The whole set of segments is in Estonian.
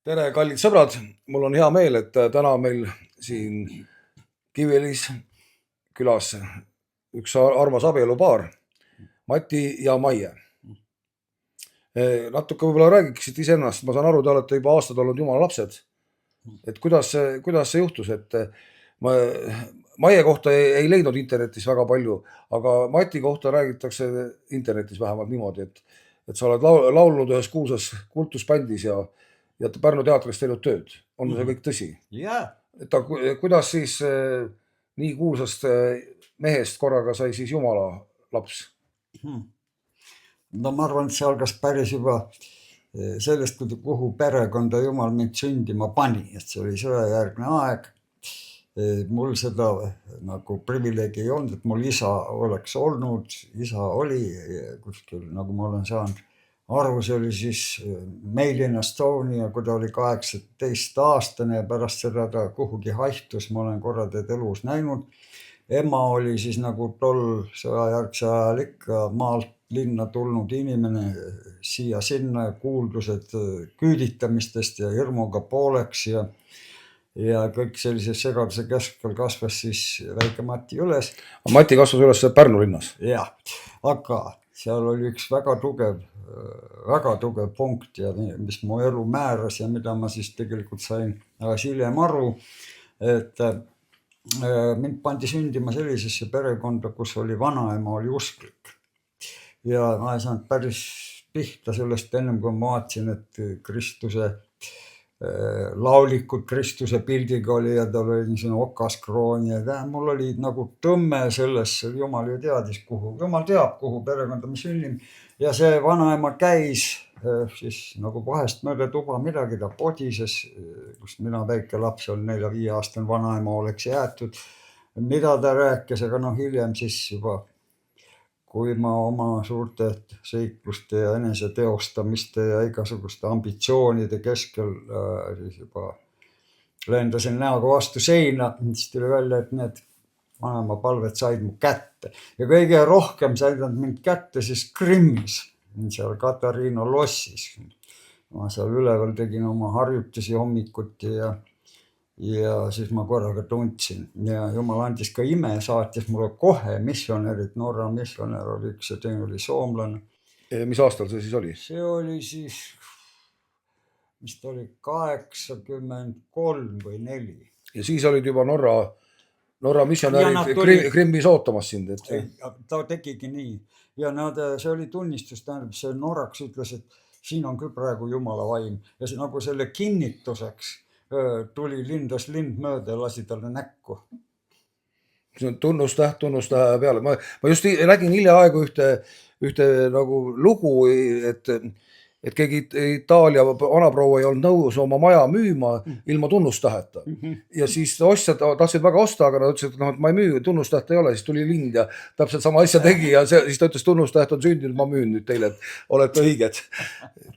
Tere, kallid sõbrad! Mul on hea meel, et täna meil siin Kiviõlis külas üks armas abielupaar, Mati ja Maie. Natuke võib-olla räägiksid iseennast. Ma saan aru, te olete juba aastad olnud jumala lapsed. Et kuidas see juhtus, et Maie kohta ei leidnud internetis väga palju, aga Mati kohta räägitakse internetis vähemalt niimoodi, et sa oled laulnud ühes kuulsas kultusbändis ja Pärnu teatris teinud tööd. On see kõik tõsi? Jaa. Kuidas siis nii kuulsast mehest korraga sai siis jumala laps? No ma arvan, et see algas päris juba sellest, kuhu perekonda jumal mind sündima pani, et see oli sõjajärgne aeg. Mul seda nagu privileegi ei olnud, et mul isa oleks olnud, isa oli kuskil, nagu ma olen saanud aru, see oli siis Made in Estonia, kui ta oli 18-aastane ja pärast seda ta kuhugi haihtus, ma olen korra teed elus näinud. Ema oli siis nagu tol sõjajärgse ajal ikka maalt linna tulnud inimene, siia-sinna kuuldused küüditamistest ja hirmuga pooleks ja kõik sellise segaduse keskel kasvas siis väike Mati üles. Mati kasvas üles Pärnu linnas? Jah, aga seal oli üks väga tugev punkt ja mis mu elu määras ja mida ma siis tegelikult sain hiljem aru, et mind pandi sündima sellisesse perekonda, kus oli vanaema oli usklik. Ja ma ei saanud päris pihta sellest ennem, kui ma vaatasin, et Kristuse laulikud Kristuse pildiga oli ja tal oli niisugune okaskroon ja mul oli nagu tõmme sellesse, jumal ju teadis kuhu, jumal teab kuhu perekonda ma sünnin ja see vanaema käis siis nagu vahest mööda tuba midagi ta podises, kust mina väike laps oli 4-5-aastane vanaema oleks jäetud, mida ta rääkis, aga hiljem siis juba kui ma oma suurte seikluste ja enese teostamiste ja igasuguste ambitsioonide keskel siis juba lendasin näoga vastu seina, siis tuli välja, et need vanema palved said mu kätte. Ja kõige rohkem said nad mind kätte siis Krimmis, seal Katariina lossis. Ma seal üleval tegin oma harjutusi hommikuti ja siis ma korraga tundsin ja jumal andis ka ime, saatis mulle kohe missionärid, Norra missionär oli üks ja teine oli soomlane. Mis aastal see siis oli? See oli siis, mis ta oli, 83 või 4. Ja siis olid juba Norra missionärid Krimmis ootamas sind. Ta tegigi nii ja see oli tunnistus, tähendab see Norraks ütles, et siin on küll praegu jumala vaim ja see nagu selle kinnituseks tuli lindas lind mööda ja lasi talle näkku. Tunnustähe peale. Ma just nägin hiljaaegu ühte nagu lugu, et keegi Itaalia vanaproua ei olnud nõus oma maja müüma ilma tunnustäheta. Ja siis ostjad tahtsid väga osta, aga nad ütlesid, et ma ei müü, tunnustäht ei ole, siis tuli lind ja täpselt sama asja tegi ja siis ta ütles, tunnustäht on sündinud, ma müün nüüd teile, et olete õiged.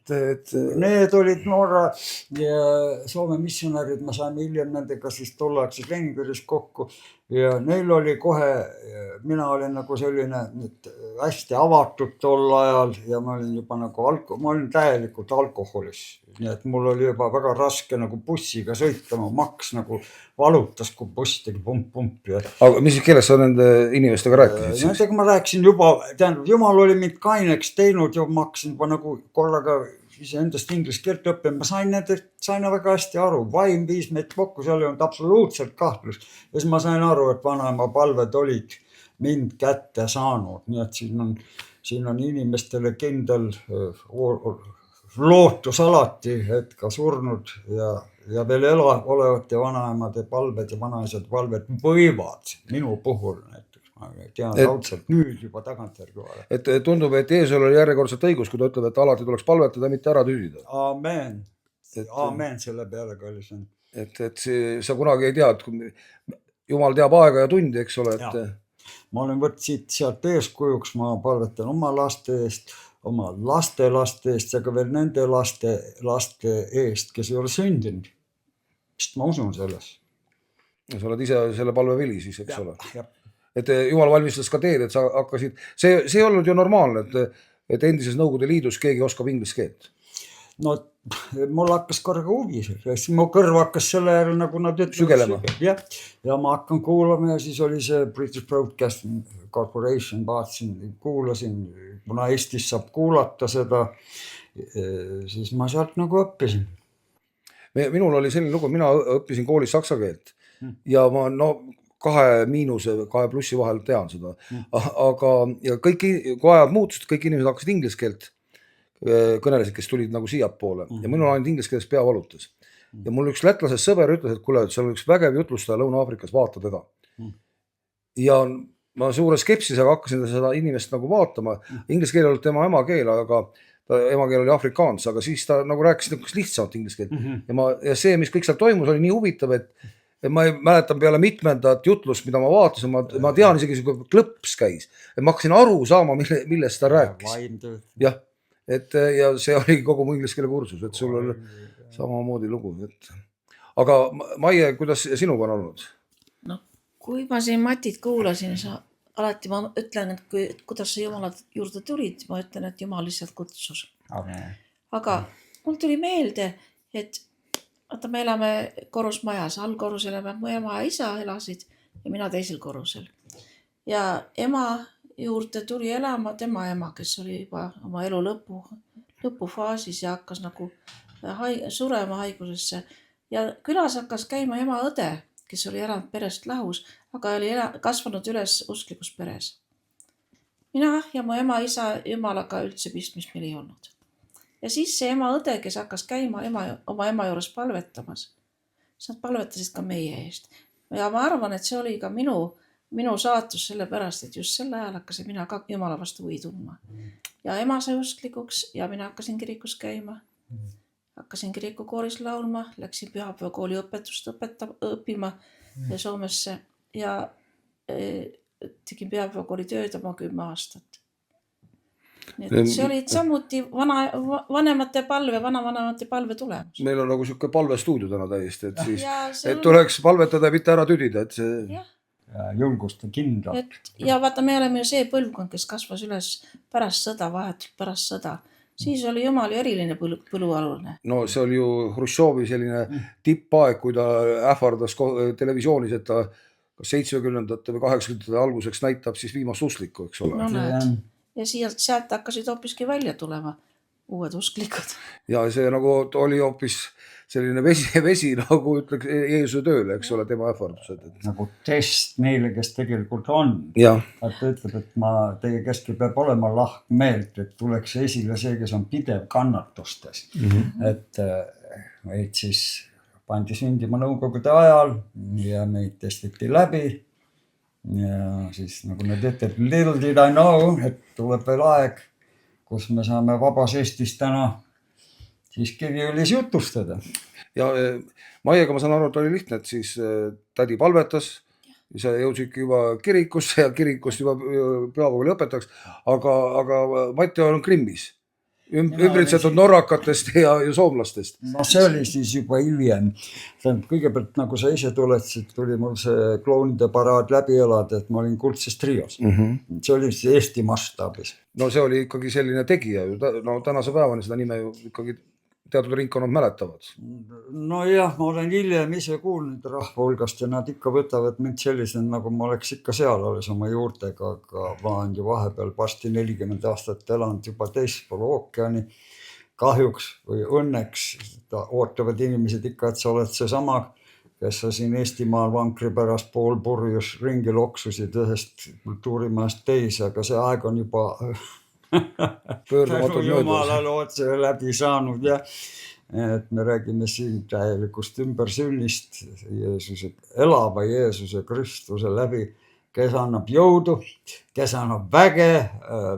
Need olid Norra ja Soome missionärid, ma sain hiljem nendega siis tollaegses Leningradis kokku ja neil oli kohe, mina olin nagu selline hästi avatud tol ajal ja ma olin juba nagu ma olin täielikult alkoholis, nii et mul oli juba väga raske nagu bussiga sõita, ma maks nagu valutas, kui buss tegi pump. Aga mis keeles sa nende inimestega rääkisid? Nendega ma rääkisin juba, tähendab, jumal oli mind kaineks teinud ja ma hakkasin juba nagu korraga endast inglise keelt õppima, ma sain väga hästi aru, vaim viis meid kokku, seal ei olnud absoluutselt kahtlust ja siis ma sain aru, et vanaema palved olid mind kätte saanud, nii et siin on inimestele kindel lootus alati, et ka surnud ja veel olevate vanaemade palved ja vanaisad palved võivad minu puhul näiteks, ma tean raudselt nüüd juba tagantjärgi vaja. Et tundub, et Jeesul oli järjekordselt õigus, kui ta ütleb, et alati tuleks palvetada, mitte ära tüüdida. Amen. Amen selle peale kallis on. Et sa kunagi ei tea, et jumal teab aega ja tundi, eks ole, et ma olen võtnud sealt eeskujuks, ma palvetan oma laste eest, oma laste eest ja ka veel nende laste eest, kes ei ole sündinud. Sest ma usun selles. Sa oled ise selle palve vili siis, eks ole. Et jumal valmistas ka teed, et sa hakkasid, see ei olnud ju normaalne, et endises Nõukogude Liidus keegi oskab inglise keelt. no mul hakkas korraga huvi, siis mu kõrv hakkas selle järel, nagu nad ütlevad. Sügelema. Jah, ja ma hakkan kuulama ja siis oli see British Broadcasting Corporation, vaatasin, kuulasin, kuna Eestis saab kuulata seda, siis ma sealt nagu õppisin. Minul oli selline lugu, mina õppisin koolis saksa keelt ja ma 2+ vahel tean seda, aga ja kui ajad muutusid, kõik inimesed hakkasid inglise keelt kõnelesid, kes tulid nagu siiapoole ja minul ainult inglise keeles pea valutas. Ja mul üks lätlasest sõber ütles, et kuule, seal on üks vägev jutlustaja Lõuna-Aafrikas, vaata teda. Ja ma suure skepsisega hakkasin seda inimest nagu vaatama. Inglise keel oli tema emakeel, aga emakeel oli afrikaans, aga siis ta nagu rääkis lihtsamalt inglise keelt. Ja see, mis kõik seal toimus, oli nii huvitav, et ma mäletan peale mitmendat jutlust, mida ma vaatasin, ma tean isegi, kui klõps käis. Et ma hakkasin aru saama, millest ta rääkis. Jah. Ja see oli kogu mu inglise keele kursus, et sul oli samamoodi lugu. Aga Maie, kuidas sinuga on olnud? No, kui ma siin Matit kuulasin, alati ma ütlen, et kuidas sa Jumala juurde tulid, ma ütlen, et Jumal lihtsalt kutsus. Aga mul tuli meelde, et vaata, me elame korrusmajas, allkorrusel mu ema ja isa elasid ja mina teisel korrusel. Ja ema juurde tuli elama tema ema, kes oli juba oma elu lõpufaasis ja hakkas nagu surema haigusesse. Ja külas hakkas käima ema õde, kes oli elanud perest lahus, aga oli kasvanud üles usklikus peres. Mina ja mu ema isa Jumalaga üldse pistmist meil ei olnud. Ja siis see ema õde, kes hakkas käima oma ema juures palvetamas, siis nad palvetasid ka meie eest. Ja ma arvan, et see oli ka minu saatus sellepärast, et just selle ajal hakkasin mina ka Jumala vastu huvi tundma. Ja ema sai usklikuks ja mina hakkasin kirikus käima. Hakkasin kirikukooris laulma, läksin pühapäevakooli õpetust õppima Soomesse ja tegin pühapäevakooli tööd oma 10 aastat. See oli samuti vanavanemate palve tulemus. Meil on nagu siuke palvestuudio täna täiesti, et siis et tuleks palvetada ja mitte ära tüdida, et see ja julgust ja kindlalt. Ja vaata, me oleme ju see põlvkond, kes kasvas üles pärast sõda, vahetult pärast sõda. Siis oli Jumal ju eriline põlualune. No see oli ju Hruštšovi selline tippaeg, kui ta ähvardas televisioonis, et ta 70ndate või 80ndate alguseks näitab siis viimast usklikku, eks ole. No näed. Ja sealt hakkasid hoopiski välja tulema uued usklikud. Ja see nagu oli hoopis selline vesi nagu ütleks Jeesuse tööle, eks ole, tema ähvardused. Nagu test neile, kes tegelikult on. Ja. Ta ütleb, et teie keskel peab olema lahk meelt, et tuleks esile see, kes on pidev kannatustes. Et siis pandi sündima Nõukogude ajal ja meid testiti läbi. Ja siis nagu nad ütleb, little did I know, et tuleb veel aeg, kus me saame vabas Eestis täna siis Kiviõlis jutustada. Ja Maiega ma saan aru, et oli lihtne, et siis tädi palvetas ja sa jõudsid juba kirikusse ja kirikust juba pühapäeval õpetajaks, aga Mati on Krimmis, ümbritsetud norrakatest ja soomlastest. No see oli siis juba hiljem. Kõigepealt, nagu sa ise tuletasid, tuli mul see kloonide paraad läbi elada, et ma olin kuldses trios. See oli siis Eesti mastaabis. No see oli ikkagi selline tegija. No tänase päevani seda nime ju ikkagi teatud ringkonnad mäletavad. No jah, ma olen hiljem ise kuulnud rahva hulgast ja nad ikka võtavad mind sellised, nagu ma oleks ikka seal alles oma juurtega, aga ma olen ju vahepeal varsti 40 aastat elanud juba teispool ookeani. Kahjuks või õnneks ootavad inimesed ikka, et sa oled see sama, kes sa siin Eestimaal vankri pärast pool purjus ringi loksusid ühest kultuurimajast teise, aga see aeg on juba pöördumatud Jumalal otse läbi saanud ja et me räägime siin täielikust ümbersünnist Jeesuse, elava Jeesuse Kristuse läbi, kes annab jõudu, kes annab väge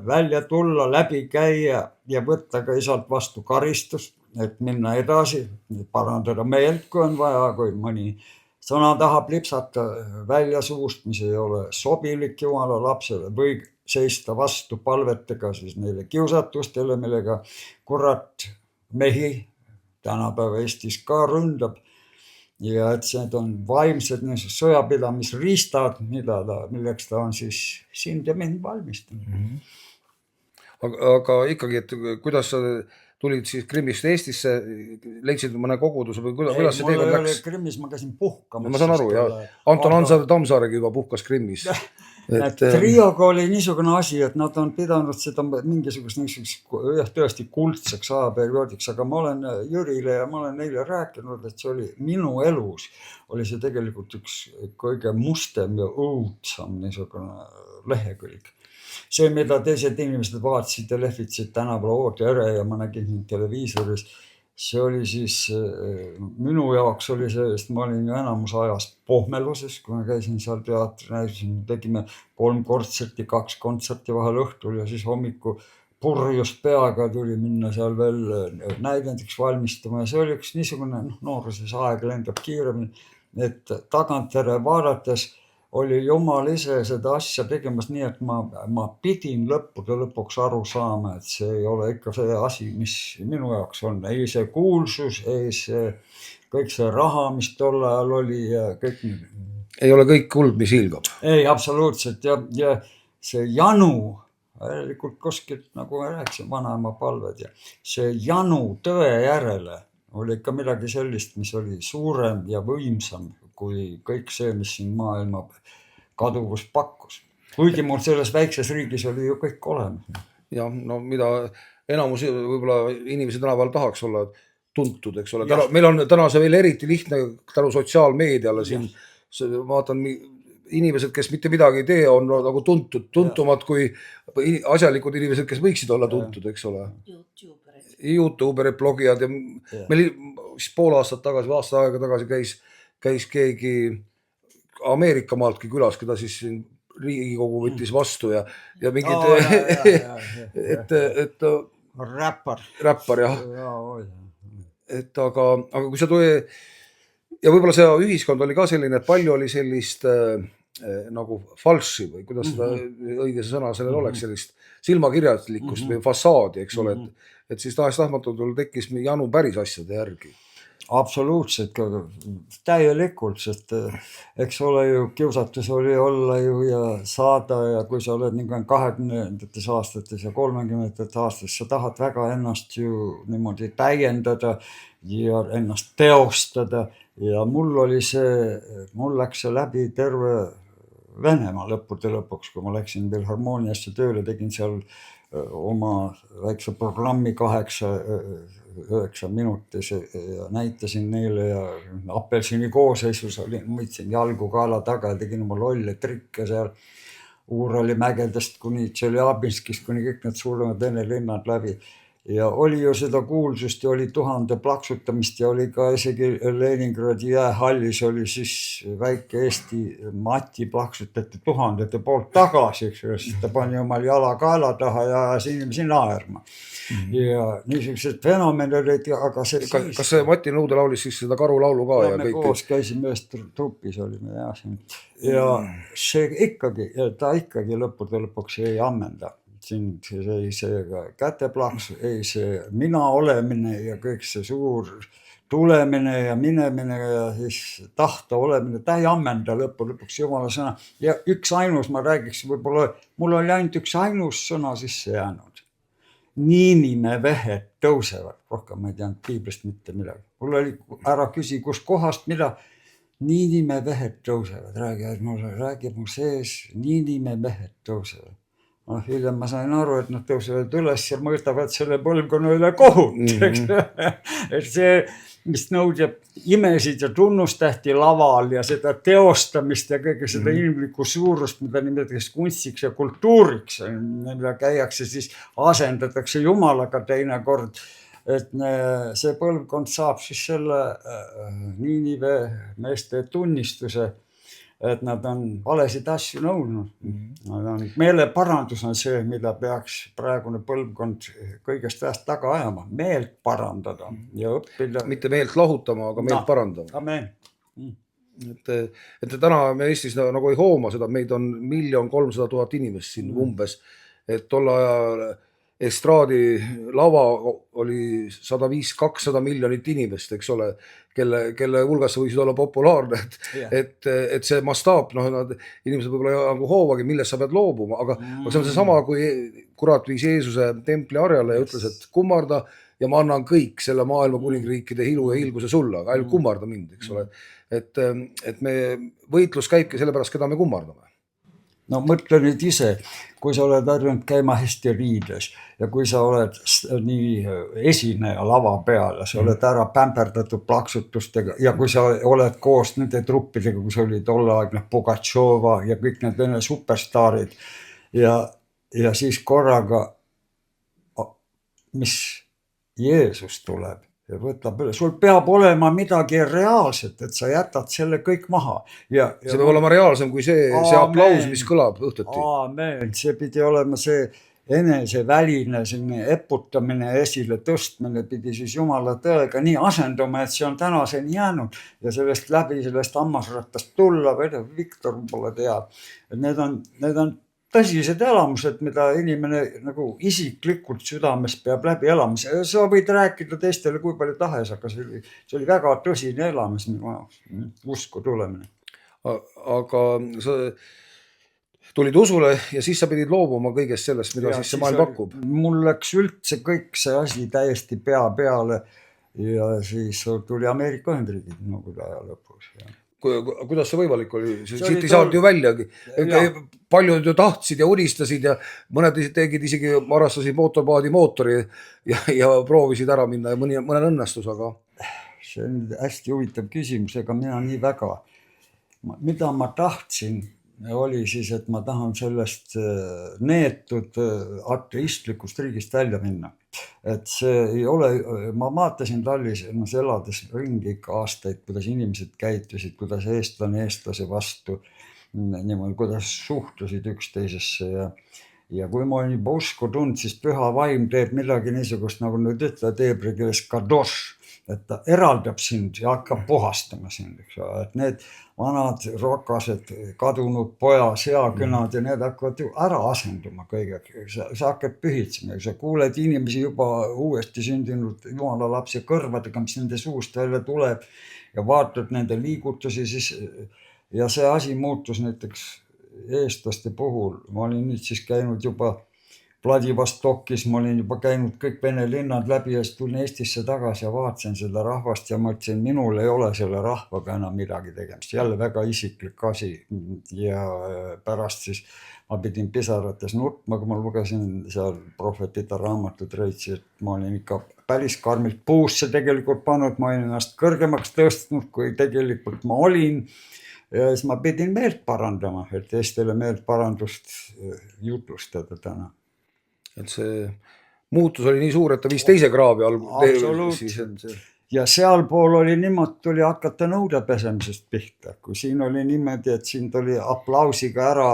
välja tulla, läbi käia ja võtta ka isalt vastu karistust, et minna edasi, parandada meelt, kui on vaja, kui mõni sõna tahab lipsata välja suust, mis ei ole sobilik Jumala lapsele või seista vastu palvetega siis neile kiusatustele, millega kurat mehi tänapäeva Eestis ka ründab. Ja et see on vaimsed sõjapidamisriistad, milleks ta on siis sind ja mind valmistanud. Aga ikkagi, et kuidas sa tulid siis Krimmist Eestisse, leidsid mõne koguduse või kuidas see mul teekond ei ole läks? Krimmis, ma käisin puhkamas. Ma saan aru, ja Anton Tammsaaregi juba puhkas Krimmis. Trioga oli niisugune asi, et nad on pidanud seda mingisugust tõesti kuldseks ajaperioodiks, aga ma olen Jürile ja ma olen neile rääkinud, et see oli minu elus, oli see tegelikult üks kõige mustem ja õudsam niisugune lehekülg. See, mida teised inimesed vaatasid ja lehvitsid tänaval tere ja ma nägin televiisoris, see oli siis, minu jaoks oli see, sest ma olin ju enamus ajast pohmeluses, kui ma käisin seal teatri, näisin, tegime 3 kontserti, 2 kontserti vahel õhtul ja siis hommiku purjus peaga tuli minna seal veel näidendiks valmistama ja see oli üks niisugune nooruses aeg lendab kiiremini, et tagantjärele vaadates oli Jumal ise seda asja tegemas nii, et ma pidin lõppude lõpuks aru saama, et see ei ole ikka see asi, mis minu jaoks on. Ei see kuulsus, ei see kõik see raha, mis tol ajal oli ja kõik. Ei ole kõik kuld, mis hiilgab. Ei, absoluutselt. Ja see janu, järelikult kuskilt, nagu ma rääkisin, vanaema palved ja see janu tõe järele oli ikka midagi sellist, mis oli suurem ja võimsam kui kõik see, mis siin maailma kaduvus pakkus. Kuigi mul selles väikses riigis oli ju kõik olemas. Ja no mida enamus võib-olla inimesi tänapäeval tahaks olla tuntud, eks ole. Meil on täna see veel eriti lihtne tänu sotsiaalmeediale siin. Vaatan inimesed, kes mitte midagi ei tee, on nagu tuntumad kui asjalikud inimesed, kes võiksid olla tuntud, eks ole. YouTuberid, blogijad ja meil pool aastat tagasi, aasta aega tagasi käis keegi Ameerika maaltki külas, keda siis Riigikogu võttis vastu ja mingid räppar jah. Et aga kui see tuli ja võib-olla see ühiskond oli ka selline, et palju oli sellist nagu falši või kuidas seda õige sõna sellel oleks, sellist silmakirjalikkust või fassaadi, eks ole, et siis tahes-tahtmatult tekkis janu päris asjade järgi. Absoluutselt, täielikult, sest eks ole ju kiusatus oli olla ju ja saada ja kui sa oled 20. aastates ja 30. aastates, sa tahad väga ennast ju niimoodi täiendada ja ennast teostada ja mul läks see läbi terve Venemaa lõppude lõpuks, kui ma läksin veel Harmooniasse tööle, tegin seal oma väikse programmi 8-9 minutis ja näitasin neile ja apelsini kooseisus olin, mõtlesin jalgu kaela taga ja tegin oma lolle trikke seal Uurali mägedest kuni Tšeljabinskist kuni kõik need suuremad Vene linnad läbi. Ja oli ju seda kuulsust ja oli 1000 plaksutamist ja oli ka isegi Leningradi jäähallis oli siis väike Eesti Mati plaksutati 1000 poolt tagasi, siis ta pani omal jala kaela taha ja inimesi naerma. Ja niisugused fenomenid olid, aga see siis... Kas see Mati Nõude laulis siis seda karulaulu ka? Ja me koos käisime ühes trupis olime ja see ikkagi, ta ikkagi lõppude lõpuks ei ammenda. Siin ei see käteplaks, ei see mina olemine ja kõik see suur tulemine ja minemine ja siis tahta olemine, ta ei ammenda lõpuks Jumala sõna. Ja üks ainus, ma räägiks võib-olla, mul oli ainult üks ainus sõna sisse jäänud. Niinime vehed tõusevad, rohkem ma ei teanud piiblist mitte midagi. Mul oli ära küsi, kus kohast, mida niinime vehed tõusevad, räägi mu sees, niinime vehed tõusevad. Hiljem ma sain aru, et nad tõusevad üles ja mõõtavad selle põlvkonna üle kohut. Et see, mis nõudjab imesid ja tunnustähti laval ja seda teostamist ja kõige seda inimlikku suurust, mida nimetatakse kunstiks ja kultuuriks, mille käiakse siis asendatakse Jumalaga teinekord, et see põlvkond saab siis selle Niinive meeste tunnistuse, et nad on valesid asju nõudnud. Meeleparandus on see, mida peaks praegune põlvkond kõigest väest taga ajama. Meelt parandada ja õppida. Mitte meelt lahutama, aga meelt parandama. Amen. Et täna me Eestis nagu ei hooma seda, meid on 1 300 000 inimest siin umbes, et tol ajal estraadi lava oli 105-200 miljonit inimest, eks ole, kelle hulgas võisid olla populaarne, et see mastaap, inimesed võib-olla nagu hoovagi, millest sa pead loobuma, aga see on see sama, kui kurat viis Jeesuse templi harjale ja ütles, et kummarda ja ma annan kõik selle maailma kuningriikide hilu ja hiilguse sulle, aga ainult kummarda mind, eks ole. Et me võitlus käibki selle pärast, keda me kummardame. No mõtle nüüd ise, kui sa oled harjunud käima hästi riides ja kui sa oled nii esineja lava peal ja sa oled ära pämperdatud plaksutustega ja kui sa oled koos nende truppidega, kus oli tolleaegne Pugatšova ja kõik need Vene superstaarid ja siis korraga, mis Jeesus tuleb ja võtab üle, sul peab olema midagi reaalset, et sa jätad selle kõik maha. See peab olema reaalsem kui see aplaus, mis kõlab õhtuti. Aamen, see pidi olema see eneseväline eputamine ja esile tõstmine pidi siis Jumala tõega nii asenduma, et see on tänaseni jäänud ja sellest hammasrattast tulla, Viktor pole teab. Need on tõsised elamused, mida inimene nagu isiklikult südames peab läbi elamas. Sa võid rääkida teistele kui palju tahes, aga see oli väga tõsine elamus, usku tulemine. Aga sa tulid usule ja siis sa pidid loobuma kõigest sellest, mida siis see maailm pakub. Mul läks üldse kõik see asi täiesti pea peale ja siis tuli Ameerika Ühendriigid nõukogude aja lõpus. Kuidas see võimalik oli? Siit ei saanud ju väljagi. Paljud ju tahtsid ja unistasid ja mõned tegid isegi varastasid mootorpaadi mootori ja proovisid ära minna ja mõnel õnnestus, aga... See on hästi huvitav küsimus, ega mina nii väga. Mida ma tahtsin oli siis, et ma tahan sellest neetud ateistlikust riigist välja minna. Et see ei ole, ma vaatasin Tallis elades ringi ikka aastaid, kuidas inimesed käitusid, kuidas eestlane eestlase vastu, niimoodi, kuidas suhtusid üksteisesse ja kui ma olen juba usku tund, siis püha vaim teeb midagi niisugust, nagu nüüd ütled heebrea keeles kadosh, et ta eraldab sind ja hakkab puhastama sind, eks ole, et need vanad rokased, kadunud poja, seakõnad ja need hakkavad ju ära asenduma kõigega. Sa hakkad pühitsema, sa kuuled inimesi juba uuesti sündinud jumala lapse kõrvadega, mis nende suust välja tuleb ja vaatad nende liigutusi siis ja see asi muutus näiteks eestlaste puhul. Ma olin nüüd siis käinud juba Vladivostokis, ma olin juba käinud kõik Vene linnad läbi ja siis tulin Eestisse tagasi ja vaatasin seda rahvast ja mõtlesin, minul ei ole selle rahvaga enam midagi tegemist. Jälle väga isiklik asi ja pärast siis ma pidin pisarates nutma, kui ma lugesin seal prohvetite raamatut Reitsi, et ma olin ikka päris karmilt puusse tegelikult pannud, ma olin ennast kõrgemaks tõstnud, kui tegelikult ma olin. Ja siis ma pidin meelt parandama, et teistele meelt parandust jutustada täna. Et see muutus oli nii suur, et ta viis teise kraavi all. Absoluutselt. Ja sealpool oli niimoodi, tuli hakata nõude pesemisest pihta. Kui siin oli niimoodi, et siin tuli aplausiga ära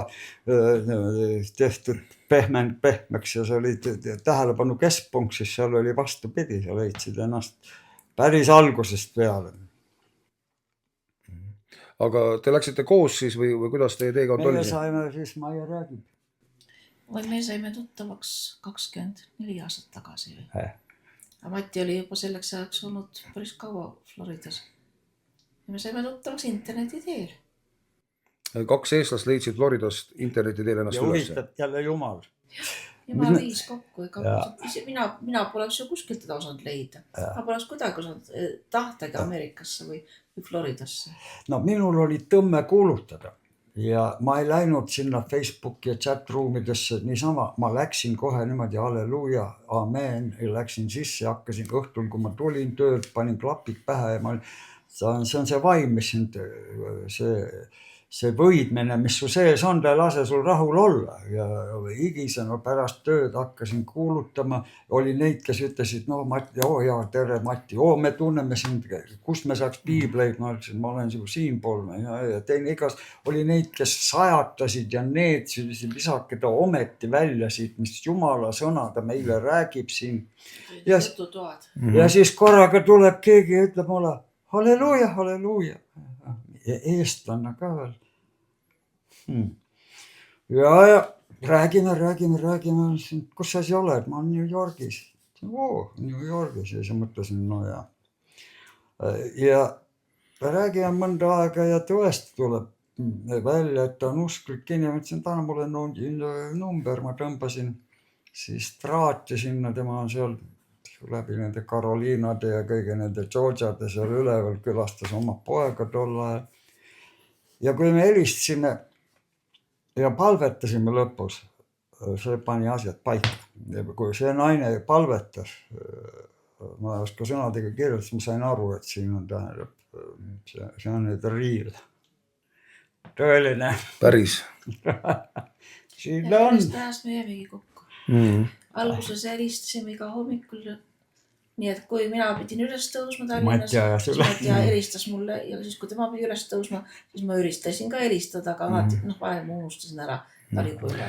tehtud pehmeks ja see oli tähelepanu keskpunkt, siis seal oli vastupidi, sa leidsid ennast päris algusest peale. Aga te läksite koos siis või kuidas teie teekond oli? Meie saime siis, ma ei räägi. Me saime tuttavaks 24 aastat tagasi. Ja Mati oli juba selleks ajaks olnud päris kaua Floridas. Ja me saime tuttavaks interneti teel. 2 eestlast leidsid Floridast interneti teel ennast üles. Ja huvitad jälle Jumal. Jumal viis kokku. Mina poleks ju kuskilt teda osanud leida. Ma poleks kuidagi osanud tahtagi Ameerikasse või Floridasse. No minul oli tõmme kuulutada ja ma ei läinud sinna Facebooki ja chat-ruumidesse niisama. Ma läksin kohe niimoodi, halleluuja, amen, ja läksin sisse, hakkasin õhtul, kui ma tulin tööd, panin klapid pähe ja see on see vaim, mis sind, see võidmine, mis su sees on, ta ei lase sul rahul olla ja higisena pärast tööd hakkasin kuulutama. Oli neid, kes ütlesid, no Mati, tere Mati, me tunneme sind, kust me saaks piibleid, ma ütlesin, ma olen siinpoolne ja teine igas. Oli neid, kes sajatasid ja need visake ta ometi välja siit, mis Jumala sõna ta meile räägib siin. Ja siis korraga tuleb keegi ja ütleb mulle, halleluuja, halleluuja. Ja eestlane ka veel. Ja räägime, kus sa siis oled? Ma olen New Yorgis. New Yorgis ja siis mõtlesin, no ja. Ja räägime mõnda aega ja tõesti tuleb välja, et ta on usklik inimene. Mõtlesin, täna mulle number, ma tõmbasin siis traati sinna, tema on seal läbi nende Karoliinade ja kõige nende Georgiade seal üleval, külastas oma poega tol ajal. Ja kui me helistasime ja palvetasime lõpus, see pani asjad paika. Ja kui see naine palvetas, ma ei oska sõnadega kirjutada, ma sain aru, et siin on tähendab, see on nüüd real. Tõeline. Päris. Siin on. Tähast me jäämegi kokku. Alguses helistasime iga hommikul. Nii et kui mina pidin üles tõusma Tallinnas, siis Matja helistas mulle ja siis kui tema pidi üles tõusma, siis ma üritasin ka helistada, aga vahel ma unustasin ära. Ta oli kui üle.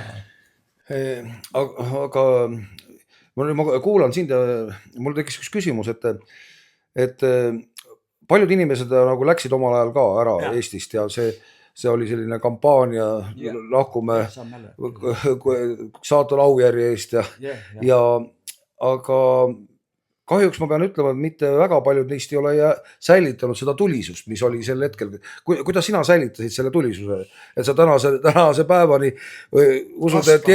Aga ma kuulan sind ja mul tekkis üks küsimus, et paljud inimesed nagu läksid omal ajal ka ära Eestist ja see oli selline kampaania, lahkume saata laujärje eest aga kahjuks ma pean ütlema, et mitte väga paljud neist ei ole säilitanud seda tulisust, mis oli sel hetkel. Kuidas sina säilitasid selle tulisuse? Et sa tänase päevani usud, et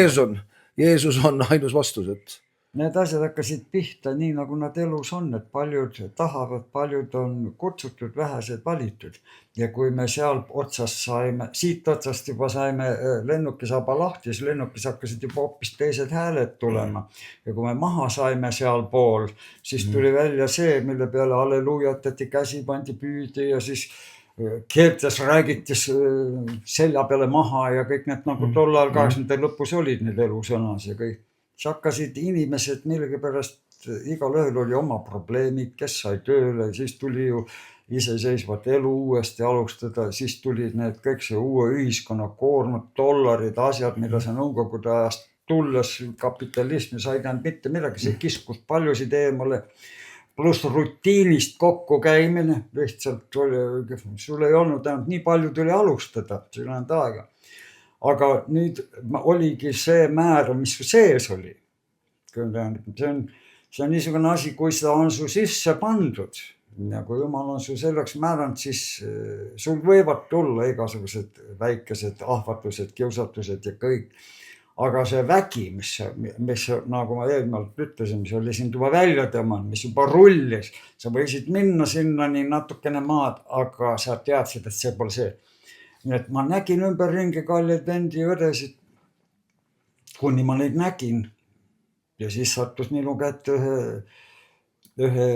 Jeesus on ainus vastus. Need asjad hakkasid pihta nii, nagu nad elus on, et paljud tahavad, paljud on kutsutud, vähesed valitud. Ja kui me seal otsast saime, siit otsast juba saime lennukisaba lahti, siis lennukis hakkasid juba hoopis teised hääled tulema. Ja kui me maha saime seal pool, siis tuli välja see, mille peale alleluujatati, käsi pandi püüdi ja siis keeltes räägitis selja peale maha ja kõik need nagu tollal 80. lõpus olid need elusõnas ja kõik. Siis hakkasid inimesed millegipärast, igal ühel oli oma probleemid, kes sai tööle, siis tuli ju iseseisvat elu uuesti alustada, siis tulid need kõik see uue ühiskonna koormad, dollarid, asjad, mida see Nõukogude ajast tulles kapitalismi sai tähendab mitte midagi, see kiskus paljusid eemale, pluss rutiinist kokku käimine, lihtsalt sul ei olnud ainult nii palju tuli alustada, sul on aega. Aga nüüd oligi see määr, mis sees oli. See on niisugune asi, kui seda on su sisse pandud ja kui Jumal on su selleks määranud, siis sul võivad tulla igasugused väikesed ahvatused, kiusatused ja kõik. Aga see vägi, mis nagu ma eelmalt ütlesin, mis oli sind juba välja tõmmanud, mis juba rullis, sa võisid minna sinna nii natukene maad, aga sa teadsid, et see pole see. Nii et ma nägin ümber ringi kalleid vendi ja õdesid, kuni ma neid nägin. Ja siis sattus minu kätte ühe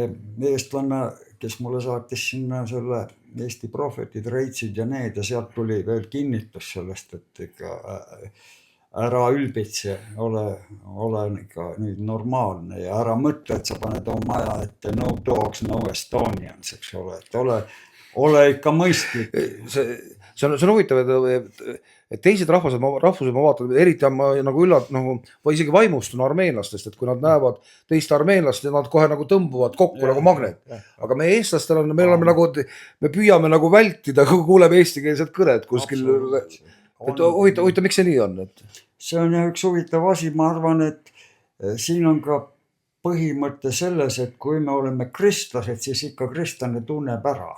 eestlane, kes mulle saatis sinna selle Eesti prohvetid, reitsid ja need ja sealt tuli veel kinnitus sellest, et ikka ära ülbitse, ole ikka nüüd normaalne ja ära mõtle, et sa paned oma maja ette no dogs, no Estonians, eks ole, et ole ikka mõistlik. See on huvitav, et teised rahvused ma vaatan, eriti on ma nagu või isegi vaimustun armeenlastest, et kui nad näevad teist armeenlast ja nad kohe nagu tõmbuvad kokku nagu magnet. Aga me eestlastel on, me püüame nagu vältida, kui kuuleme eestikeelset kõnet kuskil. Huvitav, miks see nii on? See on üks huvitav asi, ma arvan, et siin on ka põhimõte selles, et kui me oleme kristlased, siis ikka kristlane tunneb ära.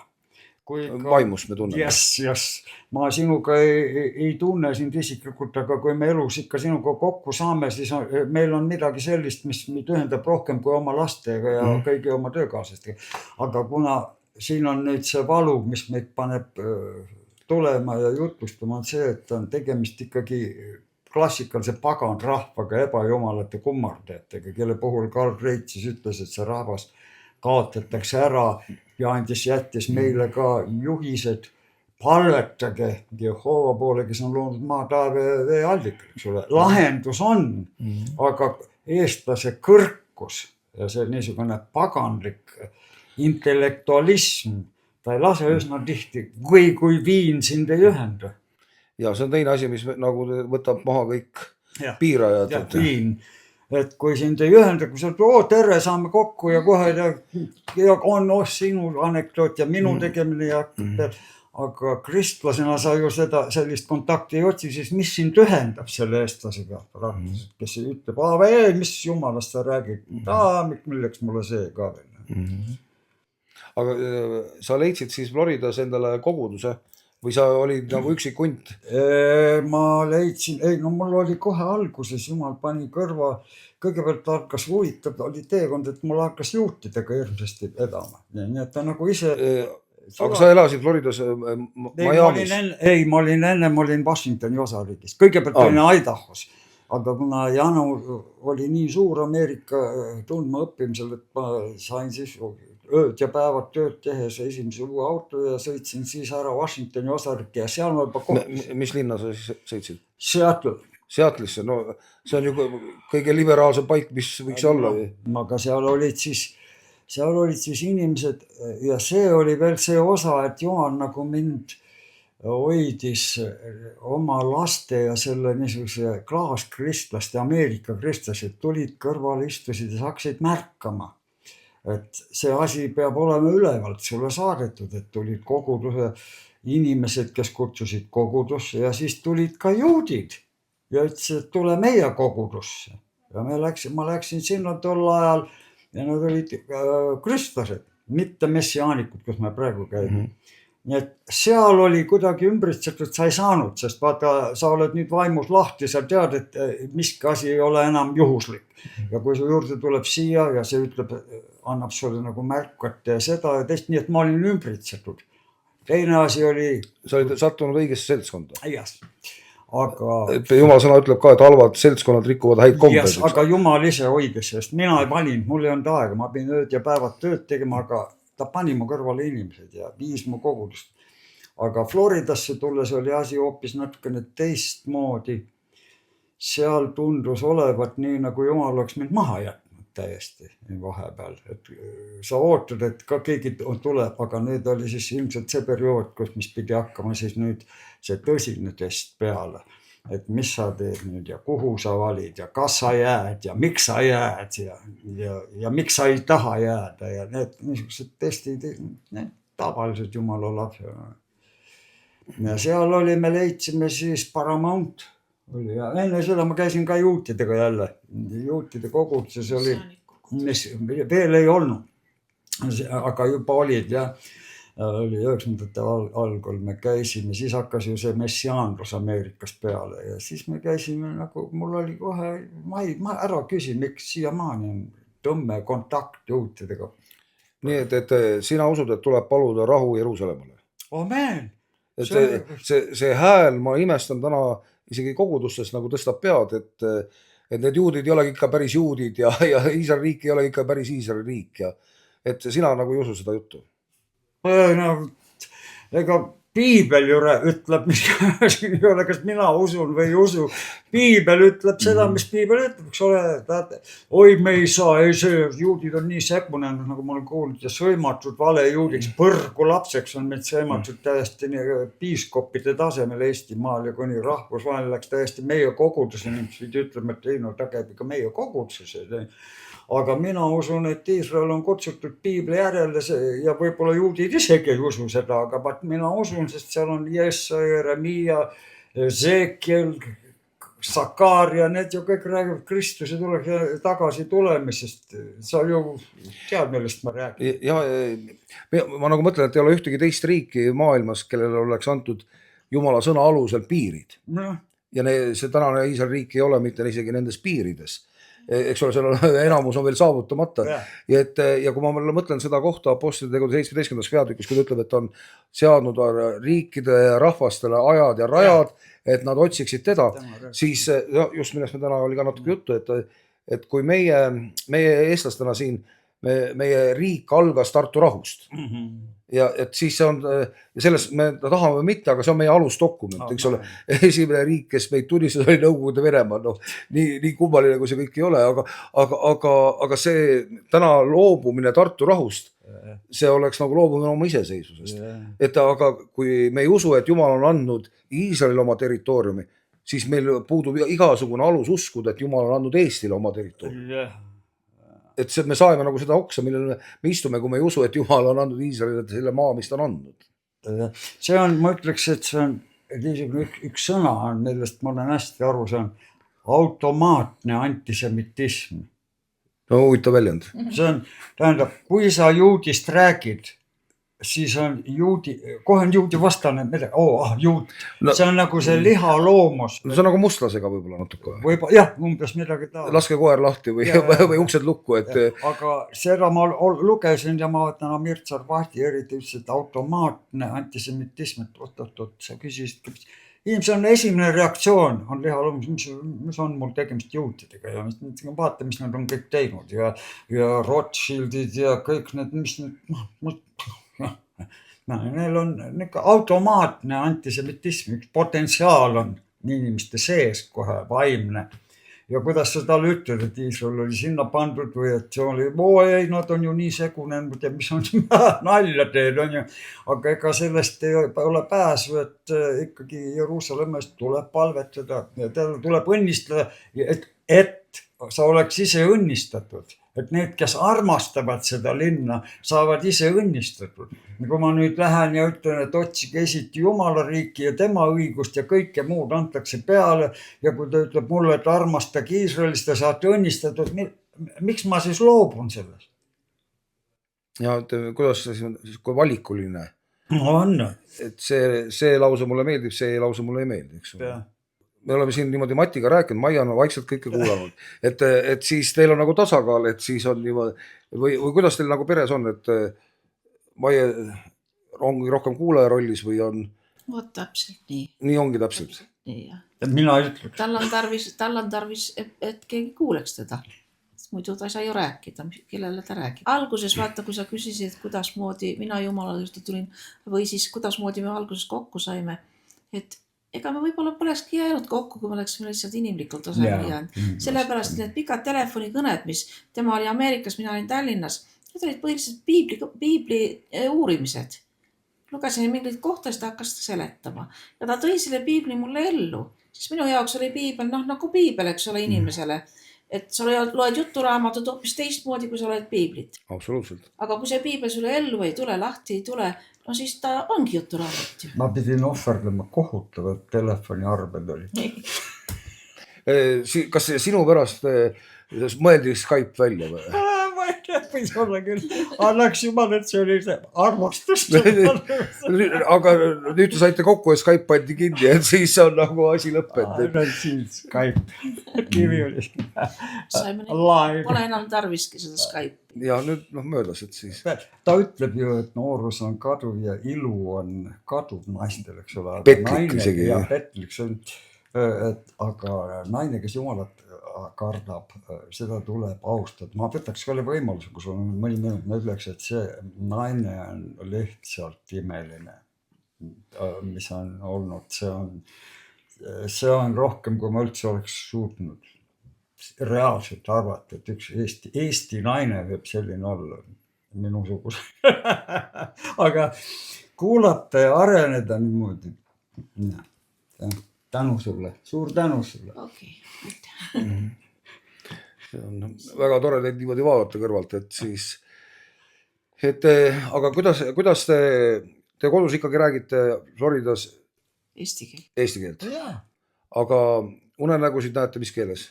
Vaimust me tunneme. Yes. Ma sinuga ei tunne sind isiklikult, aga kui me elus ikka sinuga kokku saame, siis meil on midagi sellist, mis meid ühendab rohkem kui oma lastega ja kõigi oma töökaaslastega. Aga kuna siin on nüüd see valu, mis meid paneb tulema ja jutlustama, on see, et on tegemist ikkagi klassikalise pagan rahvaga, ebajumalate kummardajatega, kelle puhul Karl Reit siis ütles, et see rahvas kaotatakse ära ja jättis meile ka juhised, palvetage Jehova poole, kes on loonud maa, taeve ja vee allikal, eks ole. Lahendus on, aga eestlase kõrkus ja see niisugune paganlik intellektualism, ta ei lase üsna tihti, kui viin sind ei ühenda. Ja see on teine asi, mis nagu võtab maha kõik piirajad. Ja viin. Et kui sind ei ühenda, kui sa tere, saame kokku ja kohe on sinu anekdoot ja minu tegemine ja aga kristlasena sa ju sellist kontakti ei otsi, siis mis sind ühendab selle eestlasega, kes ütleb, mis jumalast sa räägid, milleks mulle see ka veel. Aga sa leidsid siis Floridas endale koguduse, või sa olid nagu üksik hunt? Ma leidsin, ei no mul oli kohe alguses, jumal pani kõrva, kõigepealt hakkas huvitav, oli teekond, et mul hakkas juutidega hirmsasti vedama. Nii et ta nagu ise... Aga sa elasid Floridas Miami's? Ei, ma olin Washingtoni osariigis. Kõigepealt olin Idahos. Aga kuna Janu oli nii suur Ameerika tundma õppimisel, et ma sain siis ööd ja päevad tööd tehes esimese uue auto ja sõitsin siis ära Washingtoni osariiki ja seal ma juba kohtusin. Mis linna sa siis sõitsid? Seattle. Seattle'isse, no see on ju kõige liberaalsem paik, mis võiks olla. Aga seal olid siis inimesed ja see oli veel see osa, et Jumal nagu mind hoidis oma laste ja selle niisuguse klaaskristlaste, Ameerika kristlased tulid kõrval, istusid ja hakkasid märkama, et see asi peab olema ülevalt sulle saadetud, et tulid koguduse inimesed, kes kutsusid kogudusse ja siis tulid ka juudid ja ütlesid, et tule meie kogudusse. Ja ma läksin sinna tol ajal ja nad olid kristlased, mitte messiaanikud, kus me praegu käime. Nii et seal oli kuidagi ümbritsetud, sa ei saanud, sest vaata, sa oled nüüd vaimus lahti, sa tead, et miski asi ei ole enam juhuslik. Ja kui su juurde tuleb siia ja see ütleb, annab sulle nagu märku, et seda ja teist, nii et ma olin ümbritsetud. Teine asi oli... Sa olid sattunud õigesse seltskonda. Jas, aga... Jumal sõna ütleb ka, et halvad seltskonnad rikuvad häid kombeid. Aga Jumal ise hoidis, sest mina ei valinud, mul ei olnud aega, ma pidin ööd ja päevad tööd tegema, aga ta pani mu kõrvale inimesed ja viis mu kogudust. Aga Floridasse tulles oli asi hoopis natukene teistmoodi. Seal tundus olevat nii, nagu Jumal oleks mind maha jätnud täiesti vahepeal. Et sa ootad, et ka keegi tuleb, aga nüüd oli siis ilmselt see periood, kus mis pidi hakkama siis nüüd see tõsine test peale. Et mis sa teed nüüd ja kuhu sa valid ja kas sa jääd ja miks sa jääd ja miks sa ei taha jääda ja need niisugused testid, need tavalised Jumala lapse. Ja seal oli, me leidsime siis Paramount. Ja enne seda ma käisin ka juutidega jälle. Juutide koguduses oli, mis veel ei olnud, aga juba olid ja oli 90ndate algul me käisime, siis hakkas ju see messiaanlus Ameerikas peale ja siis me käisime nagu, mul oli kohe, ma ära küsin, miks siiamaani on tõmme kontakt juutidega. Nii, et sina usud, et tuleb paluda rahu Jeruusalemmale? Amen! See hääl, ma imestan täna isegi kogudustes nagu tõstab pead, et need juudid ei olegi ikka päris juudid ja Iisraeli riik ei ole ikka päris Iisraeli riik ja et sina nagu ei usu seda juttu? No, ega Piibel ju ütleb, mis ei ole, kas mina usun või ei usu. Piibel ütleb seda, mis Piibel ütleb, eks ole. Oi, me ei saa, juudid on nii sekmunenud, nagu ma olen kuulnud, ja sõimatud valejuudiks, põrgu lapseks on meid sõimatud täiesti piiskopide tasemel Eestimaal ja kuni rahvusvahel läks täiesti meie koguduseni, mis ütleme, et ei, no ta käib ikka meie koguduses. Aga mina usun, et Iisrael on kutsutud Piibli järele ja võib-olla juudid isegi ei usu seda, aga mina usun, sest seal on Jesaja, Jeremia, Ezekiel, Sakaaria, need ju kõik räägivad Kristuse tagasi tulemisest. Sa ju tead, millest ma räägin. Ja, ma nagu mõtlen, et ei ole ühtegi teist riiki maailmas, kellele oleks antud Jumala sõna alusel piirid. Ja see tänane Iisraeli riik ei ole mitte isegi nendes piirides. Eks ole, seal enamus on veel saavutamata. Ja kui ma mõtlen seda kohta Apostlite tegude 17. peatükis, kui ta ütleb, et on seadnud riikide ja rahvastele ajad ja rajad, et nad otsiksid teda, siis just millest me täna oli ka natuke juttu, et kui meie eestlastena siin, meie riik algas Tartu rahust. Ja et siis see on, ja sellest me tahame mitte, aga see on meie alusdokument, eks ole. Esimene riik, kes meid tunnistas, oli Nõukogude Venemaa, nii kummaline, kui see kõik ei ole, aga see täna loobumine Tartu rahust, see oleks nagu loobumine oma iseseisvusest. Et aga kui me ei usu, et Jumal on andnud Iisraelile oma territooriumi, siis meil puudub igasugune alus uskuda, et Jumal on andnud Eestile oma territooriumi. Et me saime nagu seda oksa, millele me istume, kui me ei usu, et Jumal on andnud Iisraelile selle maa, mis ta on andnud. See on, ma ütleks, et see on üks sõna, millest ma olen hästi aru, see on automaatne siis on juudi, kohe on juudi vastane midagi, juut No- see on nagu see lihaloomus No see on nagu mustlasega võib-olla natuke. jah, umbes midagi taolist. Laske koer lahti või, Ja. või uksed lukku, et aga seda ma lugesin ja ma vaatan Amir Tsarvati eriti ütles, et automaatne antisemitism, et oot, sa küsisid, inimesel on esimene reaktsioon on lihaloomus, mis on mul tegemist juutidega ja vaata, mis nad on kõik teinud ja Rothschildid ja kõik need, mis need, neil on automaatne antisemitism, üks potentsiaal on inimeste sees kohe vaimne. Ja kuidas sa talle ütled, et Iisrael oli sinna pandud või et see oli, ei, nad on ju nii segunenud ja mis on nalja teed, on ju. Aga ega sellest ei ole pääsu, et ikkagi Jeruusalemmest tuleb palvetada ja tuleb õnnistada, et sa oleks ise õnnistatud. Et need, kes armastavad seda linna, saavad ise õnnistatud. Kui ma nüüd lähen ja ütlen, et otsige esiti Jumala riiki ja tema õigust ja kõike muud antakse peale ja kui ta ütleb mulle, et armastage Iisraelist ja saate õnnistatud, miks ma siis loobun sellest? ja kuidas see siis, kui valikuline? On. Et see lause mulle meeldib, see lause mulle ei meeldi, eks ole. Me oleme siin niimoodi Matiga rääkinud, Maia on vaikselt kõike kuulanud, et siis teil on nagu tasakaal, et siis on niimoodi, või kuidas teil nagu peres on, et Maia ongi rohkem kuulaja rollis või on? Vot täpselt nii. Nii ongi täpselt. Nii, jah. Mina ütleks. Tal on tarvis, et keegi kuuleks teda. Muidu ta ei saa ju rääkida, kellele ta räägib. Alguses vaata, kui sa küsisid, kuidas moodi mina Jumala juurde tulin või siis kuidas moodi me alguses kokku saime, et ega me võib-olla polekski jäänud kokku, kui me oleksime lihtsalt inimlikult tasemel jäänud. Sellepärast need pikad telefonikõned, mis tema oli Ameerikas, mina olin Tallinnas, need olid põhiliselt piibli uurimised. Lugesin mingeid kohta, siis ta hakkas seletama. Ja ta tõi selle piibli mulle ellu. Siis minu jaoks oli piibel, nagu piibel, eks ole, inimesele. Et sa loed juturaamatut hoopis teistmoodi, kui sa loed piiblit. Absoluutselt. Aga kui see piibel sulle ellu ei tule, lahti ei tule, no siis ta ongi juturaamat. Ma pidin ohverdama kohutavad telefoniarved oli. Kas sinu pärast mõeldi Skype välja või? Ma ei tea, võis olla küll. Annaks jumal, et see oli see armastus. Aga nüüd te saite kokku ja Skype pandi kinni, et siis on nagu asi lõppenud. Skype. Kivi oli. Pole enam tarviski seda Skype. Ja nüüd möödas, et siis. Ta ütleb ju, et noorus on kaduv ja ilu on kaduv naistel, eks ole. Petlik isegi. Ja petlik see on. Aga naine, kes Jumalat kardab, seda tuleb austada. Ma võtaks ka võimaluse, kui sul on mõni minut, ma ütleks, et see naine on lihtsalt imeline, mis on olnud. See on rohkem, kui ma üldse oleks suutnud reaalselt arvata, et üks Eesti naine võib selline olla, minusugus. Aga kuulata ja areneda niimoodi. Tänu sulle, suur tänu sulle. Okei. See on väga tore teid niimoodi vaadata kõrvalt, et siis, aga kuidas te kodus ikkagi räägite Floridas Eesti keel. Eesti keelt? Aga unenägusid näete mis keeles?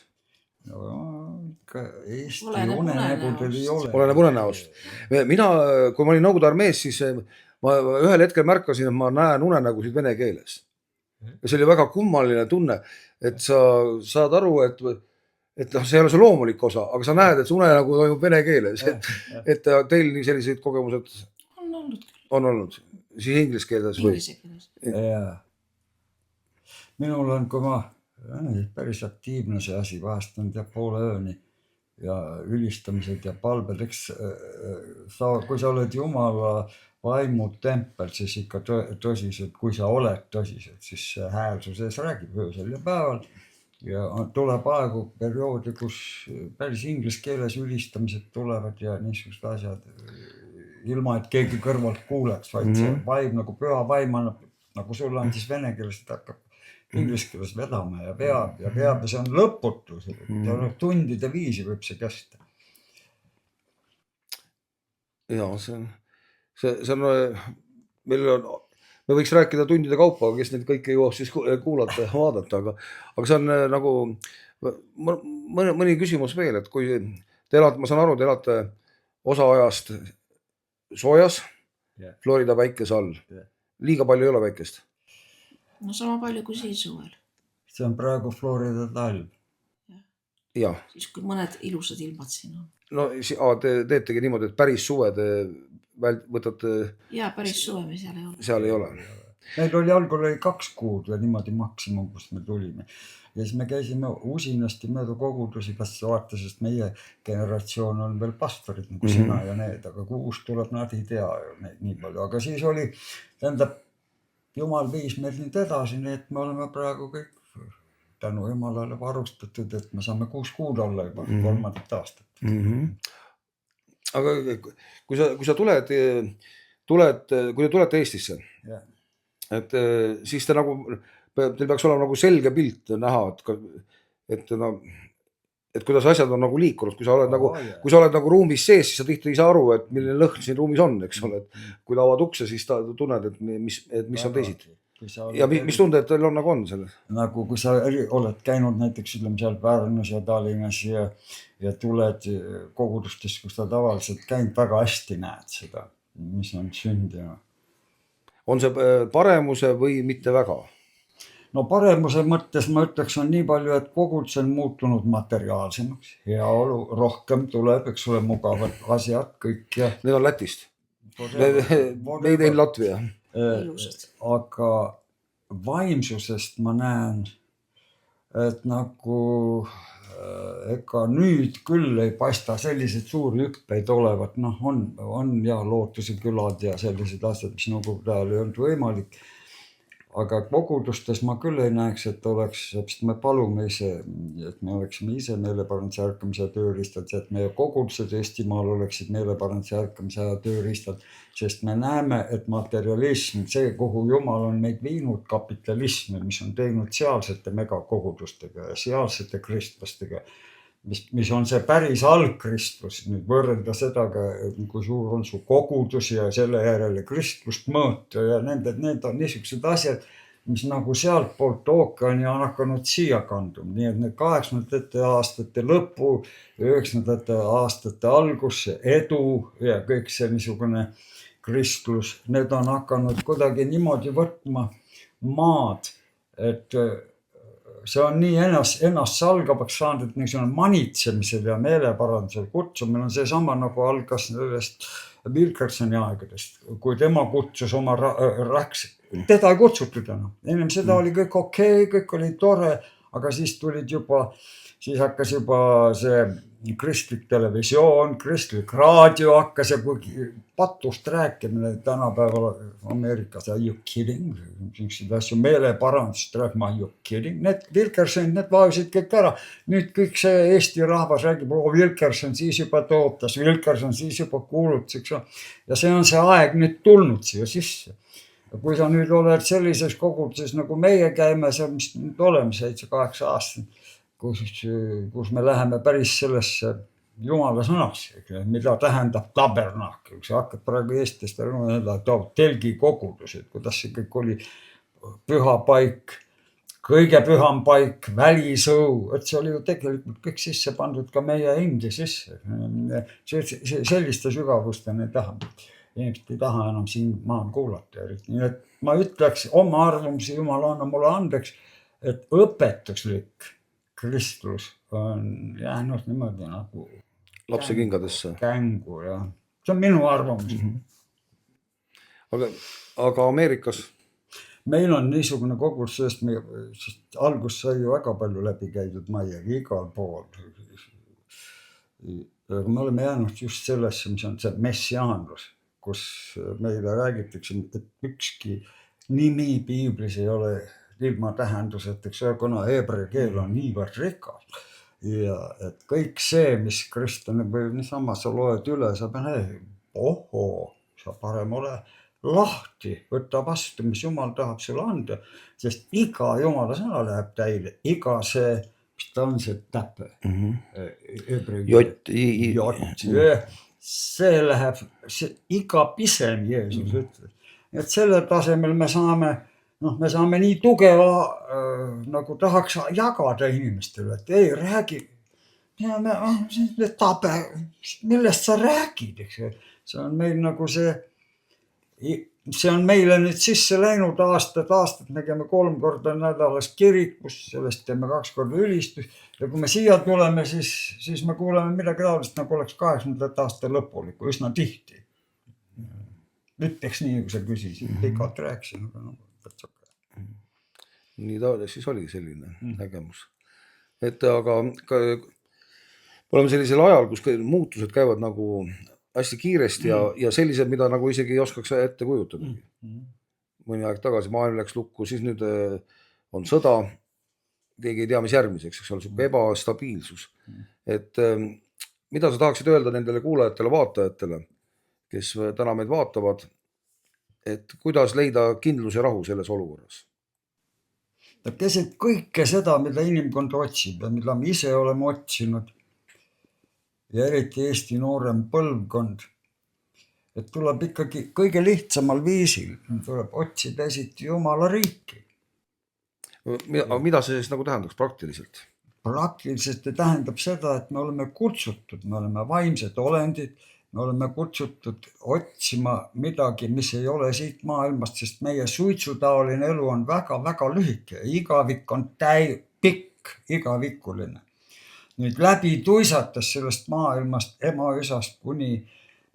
Eesti unenägudel ei ole. Oleneb unenäost. Mina, kui ma olin Nõukogude armees, siis ma ühel hetkel märkasin, et ma näen unenägusid vene keeles. Ja see oli väga kummaline tunne, et sa saad aru, et see ei ole see loomulik osa, aga sa näed, et see unenägu toimub vene keeles. Et teil nii selliseid kogemused on olnud. Siis inglise keeles või? Minul on, kui ma päris aktiivne see asi, vahest on poole ööni ja ülistamised ja palbed, eks kui sa oled Jumala vaimutempel, siis ikka tõsiselt, kui sa oled tõsiselt, siis hääl su sees räägib öösel ja päeval ja tuleb aegu perioodi, kus päris inglise keeles ülistamised tulevad ja niisugused asjad, ilma et keegi kõrvalt kuuleks, vaid see vaim nagu püha vaim annab, nagu sulle on siis vene keeles, et hakkab inglise keeles vedama ja veab ja see on lõputu, tundide viisi võib see kesta. Ja see on, me võiks rääkida tundide kaupa, kes neid kõike jõuab siis kuulata ja vaadata, aga see on nagu mõni küsimus veel, et kui te elate, ma saan aru, te elate osa ajast soojas Florida päikese all. Liiga palju ei ole päikest. no sama palju kui siin suvel. see on praegu Florida talv. Jah. Siis kui mõned ilusad ilmad siin on. No te teetegi niimoodi, et päris suve te võtate... Jaa, päris suve me seal ei ole. Seal ei ole. Meil oli algul 2 kuud ja niimoodi maksimum, kust me tulime. Ja siis me käisime usinasti mööda kogudusi, kas vaata, sest meie generatsioon on veel pastorid nagu sina ja need, aga kui uus tuleb, nad ei tea neid nii palju. Aga siis oli, tähendab, Jumal viis meil nüüd edasi, nii et me oleme praegu kõik tänu Jumalale varustatud, et me saame 6 kuud olla juba 3. aastat. Aga kui sa tulete Eestisse, et siis te nagu, teil peaks olema nagu selge pilt näha, et kuidas asjad on nagu liikunud, kui sa oled nagu ruumis sees, siis sa tihti ei saa aru, et milline lõhn siin ruumis on, eks ole, et kui ta avad ukse, siis ta tunned, et mis on teisiti. Ja mis tunde, et teil on nagu on selle? Nagu kui sa oled käinud näiteks ütleme seal Pärnus ja Tallinnas ja tuled kogudustest, kus ta tavaliselt käinud, väga hästi näed seda, mis on sündinud. On see paremuse või mitte väga? No paremuse mõttes ma ütleks on nii palju, et kogudus on muutunud materiaalsemaks. Heaolu rohkem tuleb, eks ole, mugavad asjad, kõik. Need on Lätist. Neid ei Latvia. Aga vaimsusest ma näen, et nagu ega nüüd küll ei paista sellised suuri hüppeid olevat. Noh, on ja Lootuse külad ja sellised asjad, mis nagu peal ei olnud võimalik. Aga kogudustes ma küll ei näeks, et oleks, sest me palume ise, et me oleksime ise meeleparanduse ärkamise tööriistad, et meie kogudused Eestimaal oleksid meeleparanduse ärkamise tööriistad, sest me näeme, et materialism, see, kuhu Jumal on meid viinud, kapitalismi, mis on teinud sealsete megakogudustega ja sealsete kristlastega, mis on see päris algkristlus, nüüd võrrelda seda, kui suur on su kogudus ja selle järele kristlust mõõta ja need on niisugused asjad, mis nagu sealt poolt ookeani on hakanud siia kanduma. Nii et need 80. aastate lõpu, 90. aastate algus, edu ja kõik see niisugune kristlus, need on hakanud kuidagi niimoodi võtma maad, et see on nii ennast salgavaks saanud, et niisugune manitsemisel ja meeleparandusel kutsumine on seesama nagu algas sellest Wilkersoni aegadest, kui tema kutsus oma rääks, teda ei kutsutud enam. Ennem seda oli kõik okei, kõik oli tore, aga siis hakkas juba see kristlik televisioon, kristlik raadio hakkas ja kui patust rääkimine tänapäeval Ameerikas, are you kidding? Meeleparandust rääkima, are you kidding? Need Wilkersonid, need vajusid kõik ära. Nüüd kõik see Eesti rahvas räägib, Wilkerson siis juba tootas, Wilkerson siis juba kuulutas. Ja see on see aeg nüüd tulnud siia sisse. Kui sa nüüd oled sellises koguduses nagu meie käime, see mis nüüd oleme 7-8 aastat, kus me läheme päris sellesse Jumala sõnasse, mida tähendab tabernakel. See hakkab praegu Eestist telgi kogudus, et kuidas see kõik oli püha paik, kõige püham paik, välisõu, et see oli ju tegelikult kõik sisse pandud ka meie endi sisse. Selliste sügavusteni ei taha. Inimesed ei taha enam siin maal kuulata. Nii et ma ütleks oma arvamusi, Jumal anna mulle andeks, et õpetuslik kristlus on jäänud niimoodi nagu lapse kingadesse. Kängu ja see on minu arvamus. Aga Ameerikas? Meil on niisugune kogudus, sest algus sai ju väga palju läbi käidud maiega igal pool. Me oleme jäänud just sellesse, mis on see messiaanlus, kus meile räägitakse, et ükski nimi piiblis ei ole ilma tähenduseteks, kuna heebrea keel on niivõrd rikas. Ja et kõik see, mis kristlane või niisama sa loed üle, sa pead, sa parem ole lahti, võtta vastu, mis Jumal tahab sulle anda, sest iga Jumala sõna läheb täide, iga see, mis ta on see täpe. See läheb, iga pisem Jeesus ütles. Et selle tasemel me saame nii tugeva, nagu tahaks jagada inimestele, et ei räägi, millest sa räägid, eks. See on meil nagu see see on meile nüüd sisse läinud aastad, me käime 3 korda nädalas kirikus, sellest teeme 2 korda ülistust ja kui me siia tuleme, siis me kuuleme midagi taolist, nagu oleks 80. aasta lõpulikku, üsna tihti. Ütleks nii, kui sa küsisid, pikalt rääkisin. Nii ta siis oligi selline nägemus. Et aga oleme sellisel ajal, kus muutused käivad nagu hästi kiiresti ja sellised, mida nagu isegi ei oskaks ette kujutada. Mõni aeg tagasi maailm läks lukku, siis nüüd on sõda, keegi ei tea, mis järgmiseks, eks ole, ebastabiilsus. Et mida sa tahaksid öelda nendele kuulajatele, vaatajatele, kes täna meid vaatavad, et kuidas leida kindlus ja rahu selles olukorras? Keset kõike seda, mida inimkond otsib ja mida me ise oleme otsinud ja eriti Eesti noorem põlvkond, et tuleb ikkagi kõige lihtsamal viisil, tuleb otsida esiti Jumala riiki. Mida see siis nagu tähendaks praktiliselt? Praktiliselt tähendab seda, et me oleme kutsutud, me oleme vaimsed olendid, me oleme kutsutud otsima midagi, mis ei ole siit maailmast, sest meie suitsutaoline elu on väga-väga lühike. Igavik on pikk, igavikuline. Nüüd läbi tuisates sellest maailmast, ema-üsast kuni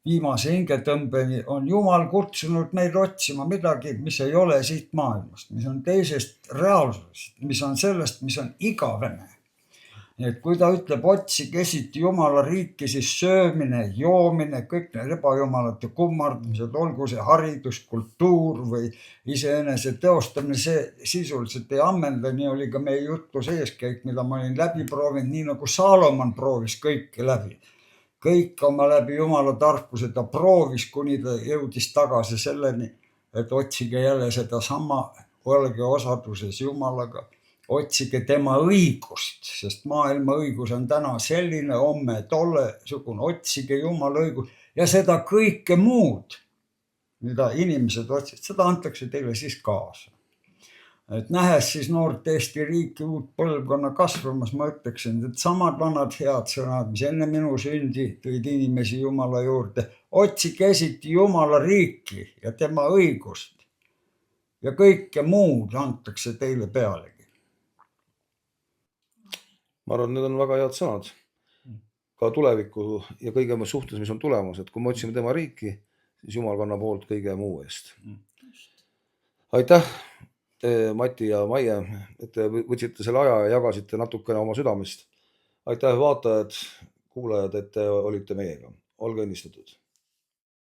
viimase hingetõmbeni on Jumal kutsunud meid otsima midagi, mis ei ole siit maailmast, mis on teisest reaalsusest, mis on sellest, mis on igavene. Nii et kui ta ütleb otsige esiti Jumala riiki, siis söömine, joomine, kõik need ebajumalate kummardmised, olgu see haridus, kultuur või iseenese teostamine, see sisuliselt ei ammenda. Nii oli ka meie jutu seeskäik, mida ma olin läbi proovinud, nii nagu Salomon proovis kõike läbi. Kõik oma läbi Jumala tarkuse ta proovis, kuni ta jõudis tagasi selleni, et otsige jälle seda sama, olge osaduses Jumalaga. Otsige tema õigust, sest maailma õigus on täna selline, homme tolle sugune, otsige Jumala õigus ja seda kõike muud, mida inimesed otsivad, seda antakse teile siis kaasa. Et nähes siis noort Eesti riiki, uut põlvkonna kasvamas, ma ütleksin, et samad vanad head sõnad, mis enne minu sündi tõid inimesi Jumala juurde, otsige esiti Jumala riiki ja tema õigust ja kõike muud antakse teile pealegi. Ma arvan, need on väga head sõnad ka tuleviku ja kõige suhtes, mis on tulemas, et kui me otsime tema riiki, siis Jumal kannab hoolt kõige muu eest. Aitäh, Mati ja Maie, et te võtsite selle aja ja jagasite natukene oma südamest. Aitäh vaatajad, kuulajad, et te olite meiega. Olge õnnistatud.